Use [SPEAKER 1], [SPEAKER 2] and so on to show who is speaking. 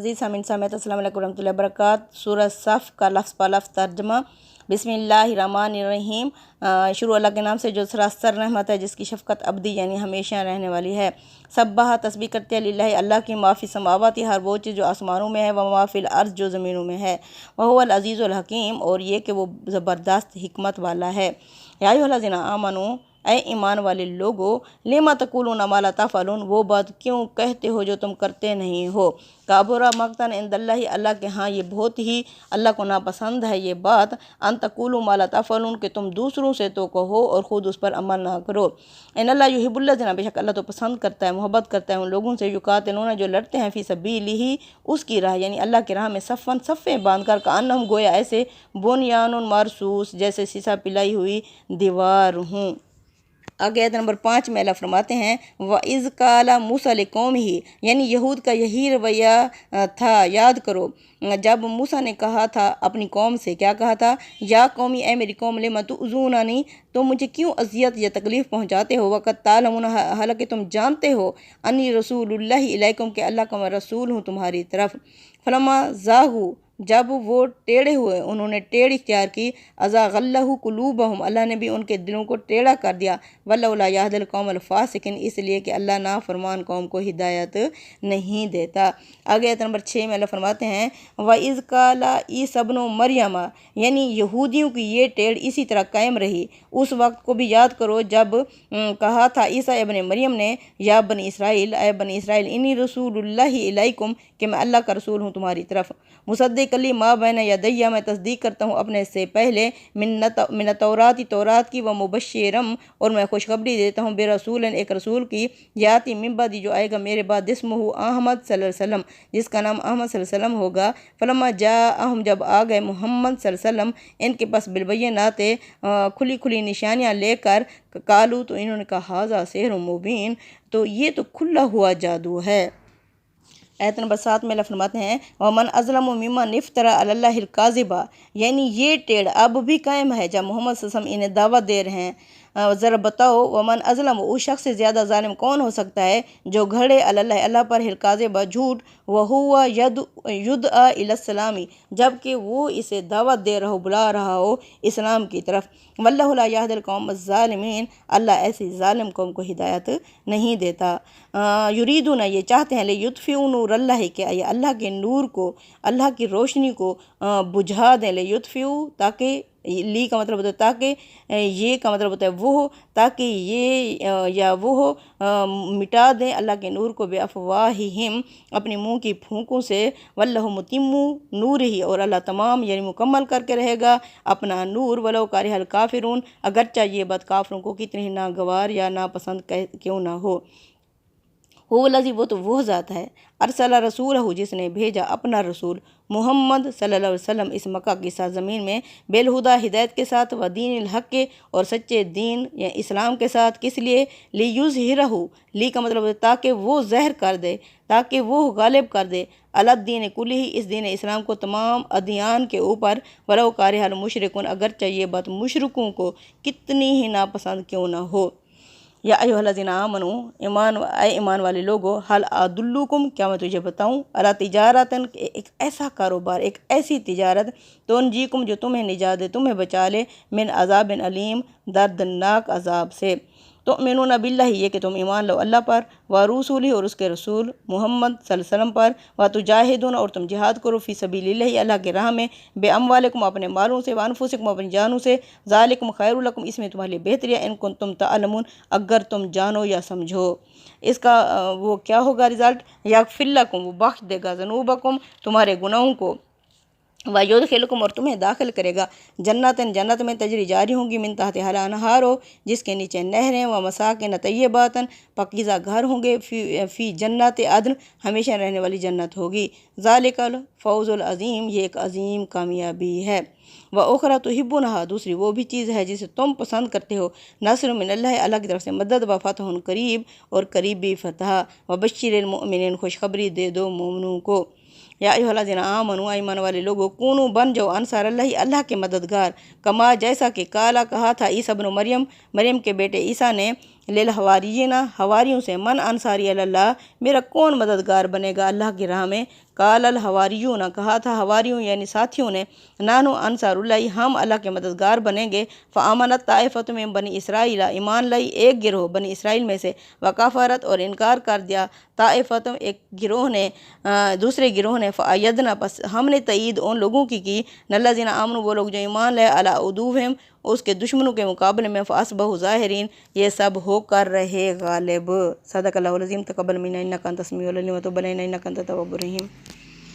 [SPEAKER 1] अज़ीज़ सामीन सामेत अस्सलाम वालेकुम रहमतुल्लाहि व बरकातहू। सूरह सफ़ का लफ्ज़ प लफ्ज़ तर्जमा। बिस्मिल्लाहिर्रहमानिर्रहीम। शुरू अल्लाह के नाम से जो सरासर रहमत है, जिसकी शफ़क़त अब्दी यानी हमेशा रहने वाली है। सब्बाह तस्बीह करते हैं लिल्लाहि अल्लाह की, माफ़ी समावाती हर वो चीज़ जो आसमानों में है, व माफ़िल अर्ज़ जो ज़मीनों में है। वह हुवल अज़ीज़ुल हकीम, और ये कि वो ज़बरदस्त हिकमत वाला है। या अय्युहल्लज़ीना आमनू, ऐ ईमान वाले लोगो, लिमा तक़ूलूना मा ला तफ़अलून, वो बात क्यों कहते हो जो तुम करते नहीं हो। काबुरा मक़तन इंदल्लाहि, अल्लाह के हाँ ये बहुत ही अल्लाह को नापसंद है ये बात, अन तक़ूलू मा ला तफ़अलून, कि तुम दूसरों से तो कहो और ख़ुद उस पर अमल ना करो। इन्नल्लाह युहिब्बुल्लज़ीना, बेशक अल्लाह तो पसंद करता है, मोहब्बत करता है उन लोगों से, युक़ातिलूना जो लड़ते हैं, फ़ी सबीलिही उसकी राह यानी अल्लाह की राह में, सफ़न सफ़ें बांध कर, कअन्नहुम गोया ऐसे, बुनयानुन मरसूस जैसे सीसा पिलाई हुई दीवार हूँ। आगे आयत नंबर 5 में अल्लाह फरमाते हैं, व इज़ काला मूसा लिक़ौमिही, यानी यहूद का यही रवैया था, याद करो जब मूसा ने कहा था अपनी कौम से, क्या कहा था, या कौमी ए मेरी कौम, लिमा तुज़ूननी, तो मुझे क्यों अज़ियत या तकलीफ़ पहुँचाते हो, वक़द तालमून, हालांकि तुम जानते हो, अन्नी रसूलुल्लाहि इलैकुम, के अल्लाह का मैं रसूल हूँ तुम्हारी तरफ। फलम्मा ज़ागू, जब वो टेढ़े हुए, उन्होंने टेढ़ इख्तियार की, अज़ाग़ल्लाहु क़ुलूबहुम, अल्लाह ने भी उनके दिलों को टेढ़ा कर दिया, वल्लाहु ला यहदिल क़ौमल फ़ासिक़ीन, इसलिए कि अल्लाह नाफरमान कौम को हिदायत नहीं देता। आगे आयत नंबर 6 में अल्लाह फरमाते हैं, व इज़ काला ईसा इब्नु मरियम, यानी यहूदियों की ये टेढ़ इसी तरह कायम रही। उस वक्त को भी याद करो जब कहा था ईसा इब्न मरियम ने, या बनी इसराइल, ऐ बनी इसराइल, इन्नी रसूलुल्लाहि इलैकुम, कि मैं अल्लाह का रसूल हूँ तुम्हारी तरफ। मुसद्दिक़ली मा बैन यदैया, मैं तस्दीक करता हूँ अपने से पहले, मिन तौराती, तौरात की, व मुबश्शिरम, और मैं खुशखबरी देता हूँ, बेरसूलन, एक रसूल की, याती मिन बदी, जो आएगा मेरे बाद, इस्मुहु अहमद सल्लल्लाहु अलैहि वसल्लम, जिसका नाम अहमद सल्लल्लाहु अलैहि वसल्लम होगा। फलम्मा जाअहुम, जब आ गए मोहम्मद सल्लल्लाहु अलैहि वसल्लम इनके पास, बिलबय्यिनाते, खुली खुली निशानियाँ लेकर, कालू, तो इन्होंने कहा, हाज़ा सिहरुम मुबीन, तो ये तो खुला हुआ जादू है। आयत नंबर 7 में अल्लाह फरमाते हैं, वमन अज़लमु मिम्मन इफ्तरा अलल्लाहिल काज़िबा, यानी ये टेढ़ अब भी कायम है जब मोहम्मद सल्लल्लाहु अलैहि वसल्लम इन्हें दावत दे रहे हैं। ज़रा बताओ, वमन अज़लम, उस शख्स से ज़्यादा ज़ालिम कौन हो सकता है जो घड़े अल्लाह, अल्लाह पर, हिल काज़िबा, झूठ, वहुवा युदआ इलस्सलामी, जबकि वो इसे दावत दे रहा हो, बुला रहा हो इस्लाम की तरफ। वल्लाहु ला यहदिल क़ौमज़ ज़ालिमीन, अल्लाह ऐसी ज़ालिम कौम को हिदायत नहीं देता। युरीदूना, ये चाहते हैं, लियुत्फ़िउ नूरल्लाहि, के ये अल्लाह के नूर को, अल्लाह की रोशनी को बुझा दें, लियुत्फ़िउ, ताकि, ली का मतलब होता है ताकि, ये का मतलब होता है वो, ताकि ये या वो मिटा दें अल्लाह के नूर को, बेअफ़वाहिहिम, अपनी मुँह की फूंकों से, वल्लाहु मुतिम्मु नूरिही, और अल्लाह तमाम यानी मुकम्मल करके रहेगा अपना नूर, वलौ कारिहल काफ़िरून, अगरचा ये बात काफ़िरों को कितनी ही नागवार या नापसंद क्यों ना हो। हुवल्लज़ी, वो तो वो ज़ात है, अरसला रसूलहु, जिसने भेजा अपना रसूल मोहम्मद सल्लल्लाहु अलैहि वसल्लम इस मक्का की सरज़मीन में, बेलहुदा, हिदायत के साथ, व दीनिल हक़ के, और सच्चे दीन या इस्लाम के साथ। किस लिए, लियुज़हिरहु, ली का मतलब है ताकि वो ज़हर कर दे, ताकि वो गालिब कर दे, अलद्दीन कुल्लिही, इस दीन इस्लाम को तमाम अदियान के ऊपर, वलौ कारिहल मुशरिकून, अगरचे ये बात मुशरिकों को कितनी ही नापसंद क्यों ना हो। या अय्युहल्लज़ीना आमनू, ईमान वाले लोगो, हल अदुल्लुकुम, क्या मैं तुझे बताऊँ, अला तिजारतन, एक ऐसा कारोबार, एक ऐसी तिजारत, तुनजीकुम, जो तुम्हें निजात दे, तुम्हें बचा ले, मिन अज़ाबिन अलीम, दर्दनाक अज़ाब से। तो मिनुना बिल्लाहि, ये कि तुम ईमान लो अल्लाह पर, व रसूली, और उसके रसूल मोहम्मद सल्लल्लाहु अलैहि वसल्लम पर, व तुजाहिदून, और तुम जिहाद करो, फ़ी सबीलिल्लाहि, अल्लाह के राह में, बेअमवालिकुम, अपने मालों से, व अनफुसिकुम, अपनी जानों से, ज़ालिकुम खैरुल लकुम, इसमें तुम्हारे लिए बेहतरी है, इन कुंतुम तअलमून, अगर तुम जानो या समझो। इसका वो क्या होगा रिज़ल्ट, यग़फ़िर लकुम, वो बख्श देगा, ज़ुनूबकुम, तुम्हारे गुनाहों को, वयुदखिलकुम, और तुम्हें दाखिल करेगा, जन्नतन, जन्नत में, तजरी जारी होंगी, मिन तहतिहल अनहारो, जिसके नीचे नहरें, व मसाकिन तय्यबातन, पाकीज़ा घर होंगे, फ़ी जन्नत अदन, हमेशा रहने वाली जन्नत होगी। ज़ालिकल फ़ौज़ुल अज़ीम, ये एक अज़ीम कामयाबी है। व उखरा तुहिब्बुनहा, दूसरी वो भी चीज़ है जिसे तुम पसंद करते हो, नस्र मिनल्लाहि, अल्लाह की तरफ से मदद, व फ़तहुन करीब, और करीबी फ़तह, व बश्शिरिल मुमिनीन, खुशखबरी दे दो मोमिनों को। या अय्युहल्लज़ीना आमनू, ईमान वाले लोगों, कूनू, बन जाओ, अंसार अल्लाह, अल्लाह के मददगार, कमा, जैसा कि काला कहा था ईसा इब्नु मरियम, मरियम के बेटे ईसा ने, للحواریین حواریوں سے من انصاری اللہ میرا کون مددگار بنے گا اللہ کی راہ میں؟ قال الحواریون کہا تھا حواریوں یعنی ساتھیوں نے نانو انصار اللہ ہم اللہ کے مددگار بنیں گے۔ فآمنت طائفۃ من بنی اسرائیل ایمان لائی ایک گروہ بنی اسرائیل میں سے، وکفرت اور انکار کر دیا طائفۃ ایک گروہ نے دوسرے گروہ نے، فأیدنا پس ہم نے تائید ان لوگوں کی الذین آمنوا وہ لوگ جو ایمان لائے علی عدوہم اس کے دشمنوں کے مقابلے میں، فاصبحوا ظاہرین یہ سب ہو کر رہے غالب۔ صدق اللہ العظیم۔ تقبل منا انک انت السمیع العلیم وتب علینا انک انت التواب الرحیم۔